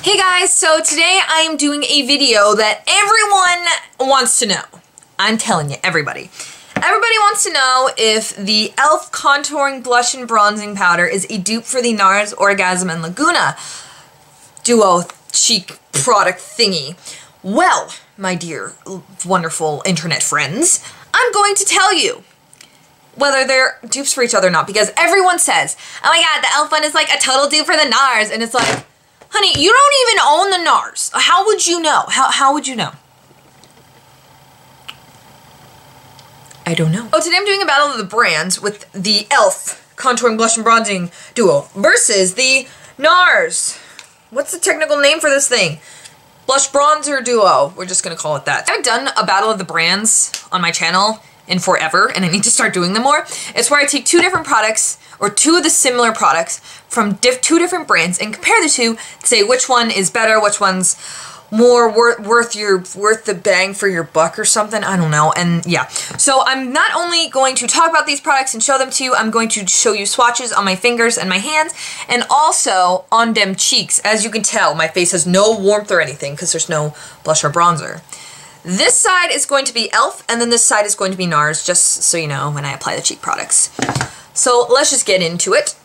Hey guys, so today I am doing a video that everyone wants to know. I'm telling you, everybody. Everybody wants to know if the e.l.f. Contouring Blush and Bronzing Powder is a dupe for the NARS, Orgasm, and Laguna duo cheek product thingy. Well, my dear, wonderful internet friends, I'm going to tell you whether they're dupes for each other or not, because everyone says, oh my god, the e.l.f. one is like a total dupe for the NARS, and it's like, honey, you don't even own the NARS. How would you know? How would you know? I don't know. Oh, today I'm doing a battle of the brands with the e.l.f. Contouring Blush and Bronzing Duo versus the NARS. What's the technical name for this thing? Blush Bronzer Duo. We're just gonna call it that. I haven't done a battle of the brands on my channel in forever, and I need to start doing them more. It's where I take two different products, or two of the similar products from two different brands, and compare the two to say which one is better, which one's more worth the bang for your buck or something. I don't know. And yeah, so I'm not only going to talk about these products and show them to you, I'm going to show you swatches on my fingers and my hands, and also on them cheeks. As you can tell, my face has no warmth or anything because there's no blush or bronzer. This side is going to be e.l.f. and then this side is going to be NARS, just so you know when I apply the cheek products. So let's just get into it.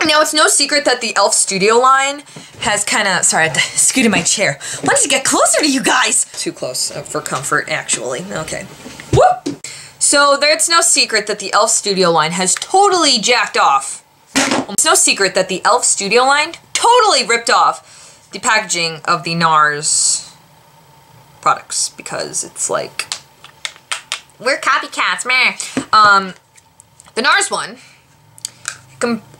Now, it's no secret that the e.l.f. Studio line has kind of... Sorry, I had to scoot in my chair. Why don't you get closer to you guys? Too close for comfort, actually. Okay. Whoop! So, it's no secret that the e.l.f. Studio line has totally jacked off. It's no secret that the e.l.f. Studio line totally ripped off the packaging of the NARS products, because it's like... We're copycats, meh. The NARS one...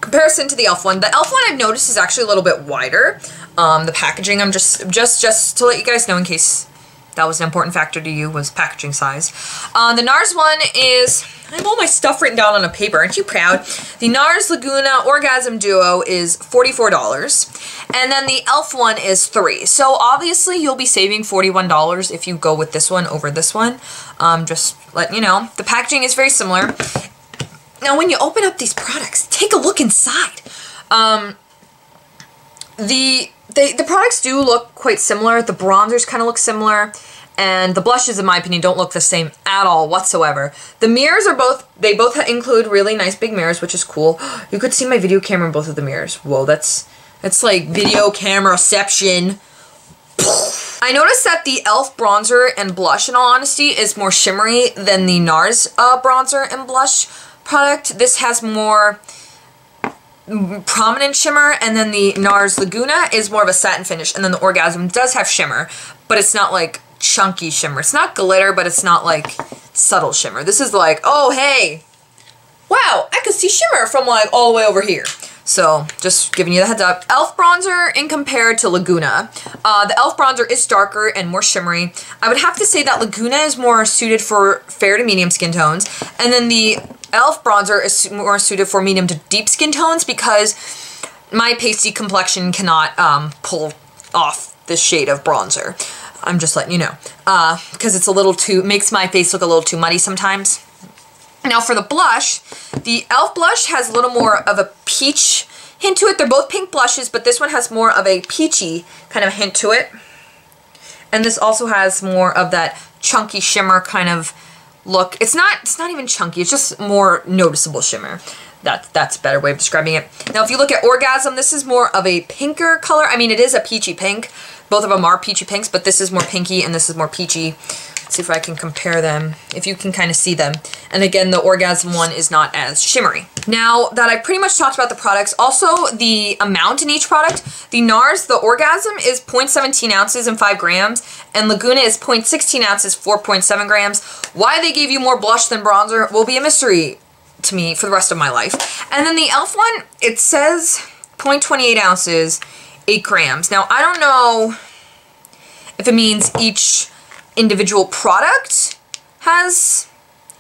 comparison to the e.l.f. one. The e.l.f. one I've noticed is actually a little bit wider. The packaging, I'm just to let you guys know in case that was an important factor to you, was packaging size. The NARS one is, I have all my stuff written down on a paper, aren't you proud? The NARS Laguna Orgasm Duo is $44, and then the e.l.f. one is $3. So obviously you'll be saving $41 if you go with this one over this one. Just letting you know. The packaging is very similar. Now, when you open up these products, take a look inside. The products do look quite similar. The bronzers kind of look similar, and the blushes, in my opinion, don't look the same at all whatsoever. The mirrors are both include really nice big mirrors, which is cool. You could see my video camera in both of the mirrors. Whoa, that's like video cameraception. I noticed that the e.l.f. bronzer and blush, in all honesty, is more shimmery than the NARS bronzer and blush product. This has more prominent shimmer, and then the NARS Laguna is more of a satin finish, and then the Orgasm does have shimmer, but it's not like chunky shimmer. It's not glitter, but it's not like subtle shimmer. This is like, oh hey, wow, I can see shimmer from like all the way over here. So, just giving you the heads up. e.l.f. bronzer in compared to Laguna. The e.l.f. bronzer is darker and more shimmery. I would have to say that Laguna is more suited for fair to medium skin tones, and then the e.l.f. bronzer is more suited for medium to deep skin tones, because my pasty complexion cannot pull off this shade of bronzer. I'm just letting you know. Because it's a little too, makes my face look a little too muddy sometimes. Now for the blush, the e.l.f. blush has a little more of a peach hint to it. They're both pink blushes, but this one has more of a peachy kind of hint to it. And this also has more of that chunky shimmer kind of look. It's not even chunky, it's just more noticeable shimmer. That's a better way of describing it. Now if you look at Orgasm, this is more of a pinker color. I mean, it is a peachy pink. Both of them are peachy pinks, but this is more pinky and this is more peachy. See if I can compare them, if you can kind of see them. And again, the Orgasm one is not as shimmery. Now that I pretty much talked about the products, also the amount in each product, the NARS, the Orgasm is 0.17 ounces and 5 grams, and Laguna is 0.16 ounces, 4.7 grams. Why they gave you more blush than bronzer will be a mystery to me for the rest of my life. And then the e.l.f. one, it says 0.28 ounces, 8 grams. Now, I don't know if it means each individual product has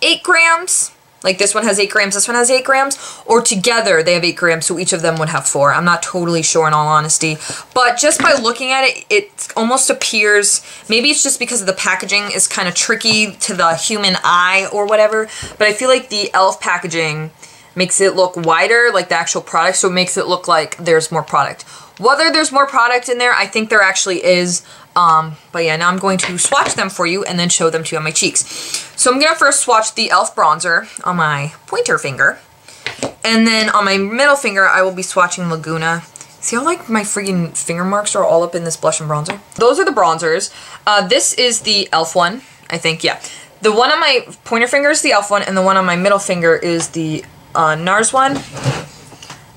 8 grams, like this one has 8 grams, this one has 8 grams, or together they have 8 grams, so each of them would have 4. I'm not totally sure in all honesty, but just by looking at it, it almost appears, maybe it's just because of the packaging is kind of tricky to the human eye or whatever, but I feel like the e.l.f. packaging makes it look wider, like the actual product, so it makes it look like there's more product. Whether there's more product in there, I think there actually is. But yeah, now I'm going to swatch them for you and then show them to you on my cheeks. So I'm going to first swatch the e.l.f. bronzer on my pointer finger. And then on my middle finger, I will be swatching Laguna. See how like my freaking finger marks are all up in this blush and bronzer? Those are the bronzers. This is the e.l.f. one, I think, yeah. The one on my pointer finger is the e.l.f. one, and the one on my middle finger is the NARS one.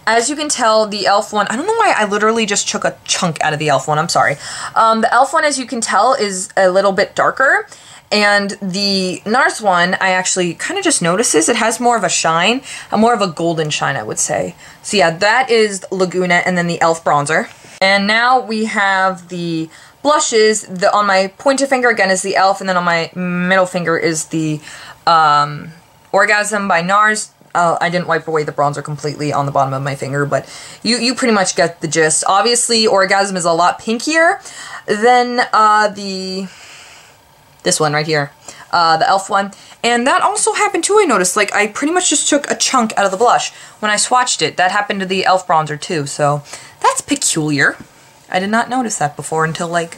As you can tell, the e.l.f. one, I don't know why I literally just took a chunk out of the e.l.f. one, I'm sorry. The e.l.f. one, as you can tell, is a little bit darker. And the NARS one, I actually kind of just notices it has more of a shine, more of a golden shine, I would say. So yeah, that is Laguna and then the e.l.f. bronzer. And now we have the blushes. On my pointer finger, again, is the e.l.f. and then on my middle finger is the Orgasm by NARS. I didn't wipe away the bronzer completely on the bottom of my finger, but you pretty much get the gist. Obviously, Orgasm is a lot pinkier than this one right here, the e.l.f. one. And that also happened too, I noticed. Like, I pretty much just took a chunk out of the blush when I swatched it. That happened to the e.l.f. bronzer too, so that's peculiar. I did not notice that before until, like,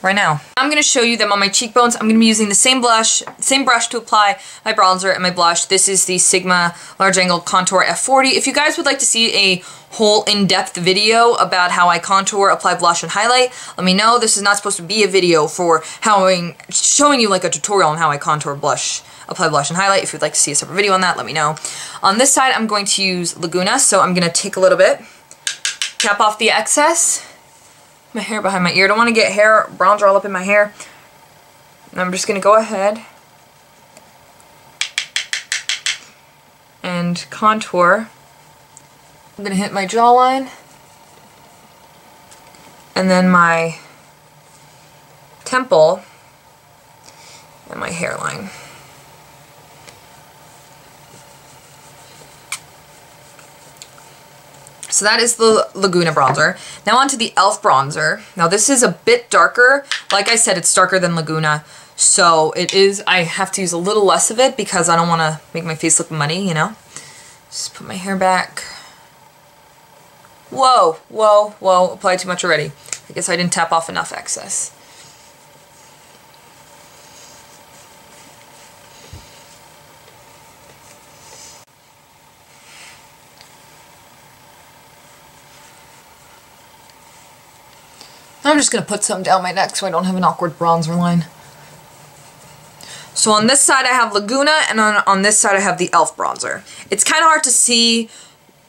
right now. I'm going to show you them on my cheekbones. I'm going to be using the same brush to apply my bronzer and my blush. This is the Sigma Large Angle Contour F40. If you guys would like to see a whole in-depth video about how I contour, apply blush, and highlight, let me know. This is not supposed to be a video for showing you like a tutorial on how I contour, blush, apply blush, and highlight. If you'd like to see a separate video on that, let me know. On this side, I'm going to use Laguna, so I'm going to take a little bit, tap off the excess. My hair behind my ear. I don't want to get hair bronzer all up in my hair. And I'm just going to go ahead and contour. I'm going to hit my jawline and then my temple and my hairline. So that is the Laguna bronzer. Now onto the e.l.f. bronzer. Now this is a bit darker. Like I said, it's darker than Laguna. So it is, I have to use a little less of it because I don't want to make my face look muddy, you know. Just put my hair back. Whoa, whoa, whoa, applied too much already. I guess I didn't tap off enough excess. I'm just going to put some down my neck so I don't have an awkward bronzer line. So on this side I have Laguna, and on this side I have the e.l.f. bronzer. It's kind of hard to see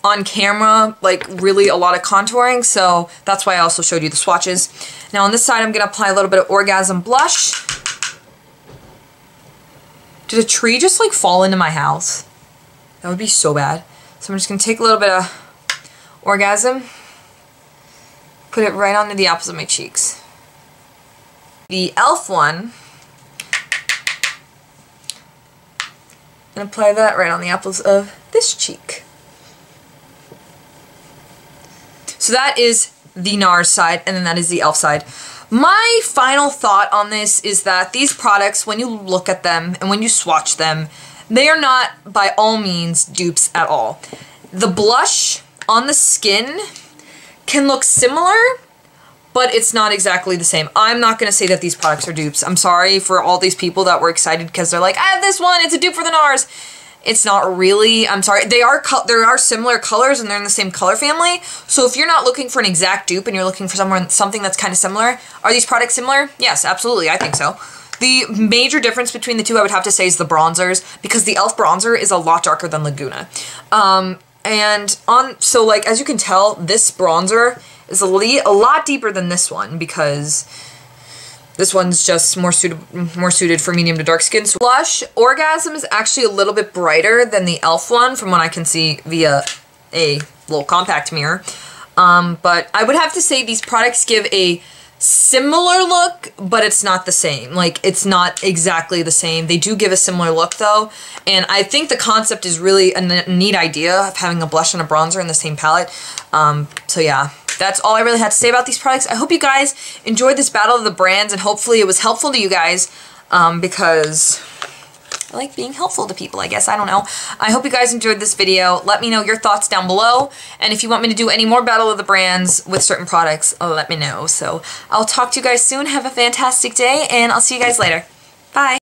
on camera, like really a lot of contouring, so that's why I also showed you the swatches. Now on this side I'm going to apply a little bit of Orgasm blush. Did a tree just like fall into my house? That would be so bad. So I'm just going to take a little bit of Orgasm. Put it right onto the apples of my cheeks. The e.l.f. one, and apply that right on the apples of this cheek. So that is the NARS side, and then that is the e.l.f. side. My final thought on this is that these products, when you look at them and when you swatch them, they are not by all means dupes at all. The blush on the skin can look similar, but it's not exactly the same. I'm not going to say that these products are dupes. I'm sorry for all these people that were excited because they're like, I have this one, it's a dupe for the NARS. It's not really. I'm sorry. There are similar colors and they're in the same color family. So if you're not looking for an exact dupe and you're looking for something that's kind of similar, are these products similar? Yes, absolutely. I think so. The major difference between the two I would have to say is the bronzers, because the e.l.f. bronzer is a lot darker than Laguna. So like, as you can tell, this bronzer is a lot deeper than this one because this one's just more suited for medium to dark skin. So blush, Orgasm is actually a little bit brighter than the e.l.f. one from what I can see via a little compact mirror. But I would have to say these products give a similar look, but it's not the same. Like, it's not exactly the same. They do give a similar look though, and I think the concept is really a neat idea of having a blush and a bronzer in the same palette. So yeah, that's all I really had to say about these products. I hope you guys enjoyed this battle of the brands, and hopefully it was helpful to you guys, because I like being helpful to people, I guess. I don't know. I hope you guys enjoyed this video. Let me know your thoughts down below. And if you want me to do any more Battle of the Brands with certain products, let me know. So I'll talk to you guys soon. Have a fantastic day, and I'll see you guys later. Bye.